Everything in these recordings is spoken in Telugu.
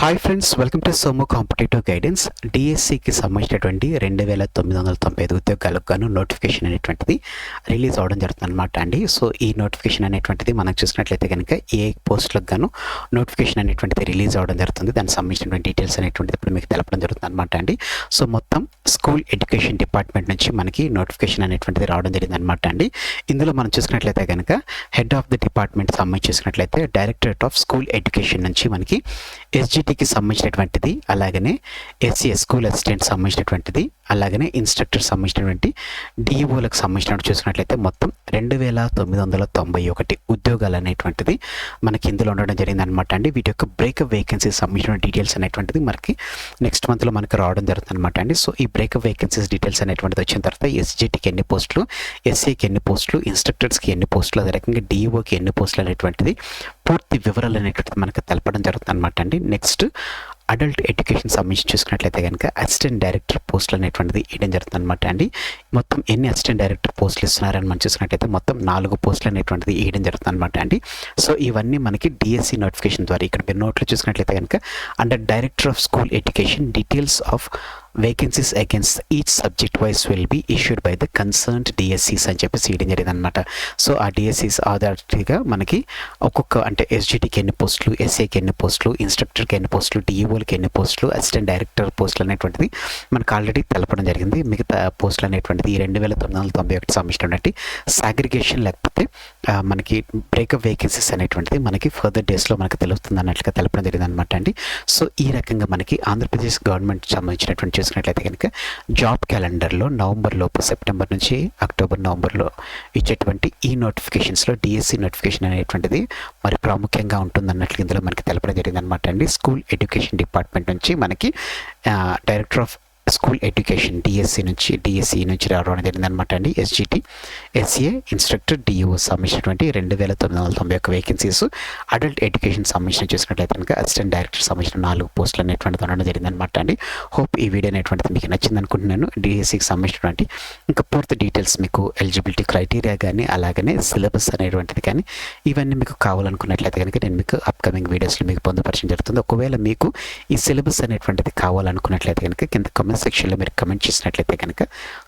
Hi friends, welcome to Somo competitive guidance. డిఎస్సికి సంబంధించినటువంటి 2995 ఉద్యోగాలకు గాను నోటిఫికేషన్ అనేటువంటిది రిలీజ్ అవ్వడం జరుగుతుంది అనమాట అండి. సో ఈ నోటిఫికేషన్ అనేటువంటిది మనం చూసినట్లయితే కనుక ఏ పోస్టులకు గాను నోటిఫికేషన్ అనేటువంటిది రిలీజ్ అవ్వడం జరుగుతుంది. దానికి సంబంధించినటువంటి డీటెయిల్స్ అనేటువంటిది ఇప్పుడు మీకు తెలపడం జరుగుతుంది అనమాట అండి. సో మొత్తం స్కూల్ ఎడ్యుకేషన్ డిపార్ట్మెంట్ నుంచి మనకి నోటిఫికేషన్ అనేటువంటిది రావడం జరిగింది అనమాట అండి. ఇందులో మనం చూసుకున్నట్లయితే కనుక హెడ్ ఆఫ్ ది డిపార్ట్మెంట్ సంబంధించి చూసుకున్నట్లయితే డైరెక్టరేట్ ఆఫ్ స్కూల్ ఎడ్యుకేషన్ నుంచి మనకి ఎస్జిటికి సంబంధించినటువంటిది, అలాగనే ఎస్సిఎస్ స్కూల్ అసిస్టెంట్ సంబంధించినటువంటిది, అలాగనే ఇన్స్ట్రక్టర్ సంబంధించినటువంటి డిఈఓలకు సంబంధించినట్టు చూసినట్లయితే మొత్తం 2991 ఉద్యోగాలు అనేటువంటిది మనకి ఇందులో ఉండడం జరిగింది అనమాట అండి. వీటి యొక్క బ్రేకప్ వేకెన్సీస్ సంబంధించిన డీటెయిల్స్ అనేటువంటిది మనకి నెక్స్ట్ మంత్లో మనకి రావడం జరుగుతుంది అనమాట అండి. సో ఈ బ్రేకప్ వేకెన్సీస్ డీటెయిల్స్ అనేటువంటిది వచ్చిన తర్వాత ఎస్జిటికి ఎన్ని పోస్టులు, ఎస్సీకి ఎన్ని పోస్టులు, ఇన్స్ట్రక్టర్స్కి ఎన్ని పోస్టులు, అదే రకంగా డిఈఓకి ఎన్ని పోస్టులు అనేటువంటిది పూర్తి వివరాలు అనేటువంటిది మనకు తెలపడం జరుగుతుంది అనమాట అండి. నెక్స్ట్ అడల్ట్ ఎడ్యుకేషన్ సంబంధించి చూసుకున్నట్లయితే కనుక అసిస్టెంట్ డైరెక్టర్ పోస్టులు అనేటువంటిది ఇవ్వడం జరుగుతుంది అనమాట అండి. మొత్తం ఎన్ని అసిస్టెంట్ డైరెక్టర్ పోస్టులు ఇస్తున్నారని మనం చూసుకున్నట్లయితే మొత్తం 4 పోస్టులు అనేటువంటిది ఇవ్వడం జరుగుతుంది అనమాట అండి. సో ఇవన్నీ మనకి డిఎస్సి నోటిఫికేషన్ ద్వారా ఇక్కడ మీరు నోట్లో చూసుకున్నట్లయితే కనుక under director of school education details of vacancies against each subject wise will be issued by the concerned DSCs అని చెప్పేసి ఇవ్వడం జరిగింది అనమాట. సో ఆ డిఎస్సీస్ ఆధారిగా మనకి ఒక్కొక్క అంటే ఎస్జిటికి ఎన్ని పోస్టులు, ఎస్ఏకి ఎన్ని పోస్టులు, ఇన్స్ట్రక్టర్కి ఎన్ని పోస్టులు, డిఈఓలకి ఎన్ని పోస్టులు, అసిస్టెంట్ డైరెక్టర్ పోస్టులు అనేటువంటిది మనకు ఆల్రెడీ తెలపడం జరిగింది. మిగతా పోస్టులు అనేటువంటిది ఈ 2991 సంబంధించినటువంటి సాగ్రిగేషన్ లేకపోతే మనకి బ్రేకప్ వేకెన్సీస్ అనేటువంటిది మనకి ఫర్దర్ డేస్లో మనకు తెలుస్తుంది అన్నట్లుగా తెలపడం జరిగింది అనమాట అండి. సో ఈ రకంగా మనకి ఆంధ్రప్రదేశ్ గవర్నమెంట్ సంబంధించినటువంటి చూసుకున్నట్లయితే కనుక జాబ్ క్యాలెండర్లో నవంబర్ లోపు, సెప్టెంబర్ నుంచి అక్టోబర్ నవంబర్లో ఇచ్చేటువంటి ఈ నోటిఫికేషన్స్లో డిఎస్సి నోటిఫికేషన్ అనేటువంటిది మరి ప్రాముఖ్యంగా ఉంటుందన్నట్లు ఇందులో మనకి తెలపడం జరిగింది అనమాట అండి. స్కూల్ ఎడ్యుకేషన్ డిపార్ట్మెంట్ నుంచి మనకి director of school education DSC నుంచి రావడం జరిగింది అనమాట అండి. ఎస్జిటి, ఎస్సిఏ, ఇన్స్ట్రక్టర్, డిఈఓ సంబంధించినటువంటి 2991 వేకెన్సీస్, అడల్ట్ ఎడ్యుకేషన్ సంబంధించిన చూసినట్లయితే కనుక అసిస్టెంట్ డైరెక్టర్ సంబంధించిన 4 పోస్టులు అనేటువంటిది ఉండడం జరిగింది అనమాట అండి. హోప్ ఈ వీడియో అనేటువంటిది మీకు నచ్చింది అనుకుంటున్నాను. డిఎస్సికి సంబంధించినటువంటి ఇంకా పూర్తి డీటెయిల్స్ మీకు ఎలిజిబిలిటీ క్రైటీరియా కానీ అలాగనే సిలబస్ అనేటువంటిది కానీ ఇవన్నీ మీకు కావాలనుకున్నట్లయితే కనుక నేను మీకు అప్కమింగ్ వీడియోస్లో మీకు పొందుపరచడం జరుగుతుంది. ఒకవేళ మీకు ఈ సిలబస్ అనేటువంటిది కావాలనుకున్నట్లయితే కనుక కింద కమెంట్ సెక్షన్లో మీరు కమెంట్ చేసినట్లయితే కనుక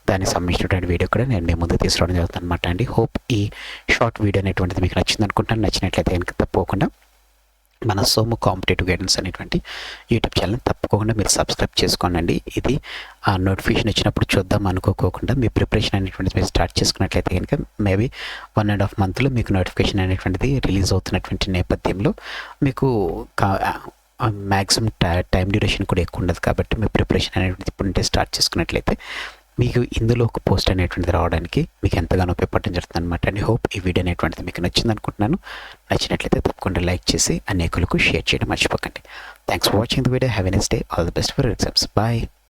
దానికి సంబంధించినటువంటి వీడియో కూడా నేను మీ ముందు తీసుకురావడం జరుగుతుంది అనమాట అండి. హోప్ ఈ షార్ట్ వీడియో అనేటువంటిది మీకు నచ్చింది అనుకుంటాను. నచ్చినట్లయితే కనుక తప్పకుండా మన సోము కాంపిటేటివ్ గైడెన్స్ అనేటువంటి యూట్యూబ్ ఛానల్ తప్పకుండా మీరు సబ్స్క్రైబ్ చేసుకోండి. ఇది ఆ నోటిఫికేషన్ వచ్చినప్పుడు చూద్దాం అనుకోకుండా మీ ప్రిపరేషన్ అనేటువంటిది మీరు స్టార్ట్ చేసుకున్నట్లయితే కనుక మేబీ 1.5 మంత్లో మీకు నోటిఫికేషన్ అనేటువంటిది రిలీజ్ అవుతున్నటువంటి నేపథ్యంలో మీకు మ్యాక్సిమం టైం డ్యూరేషన్ కూడా ఎక్కువ ఉండదు. కాబట్టి మీ ప్రిపరేషన్ అనేటువంటిది ఇప్పుడు స్టార్ట్ చేసుకున్నట్లయితే మీకు ఇందులో ఒక పోస్ట్ అనేటువంటిది రావడానికి మీకు ఎంతగానో ఉపయోగపడడం జరుగుతుంది అనమాట అండి. హోప్ ఈ వీడియో అనేటువంటిది మీకు నచ్చింది అనుకుంటున్నాను. నచ్చినట్లయితే తప్పకుండా లైక్ చేసి అనేకులకు షేర్ చేయడం మర్చిపోకండి. Thanks for watching the video. Have a nice day. All the best for exams. Bye.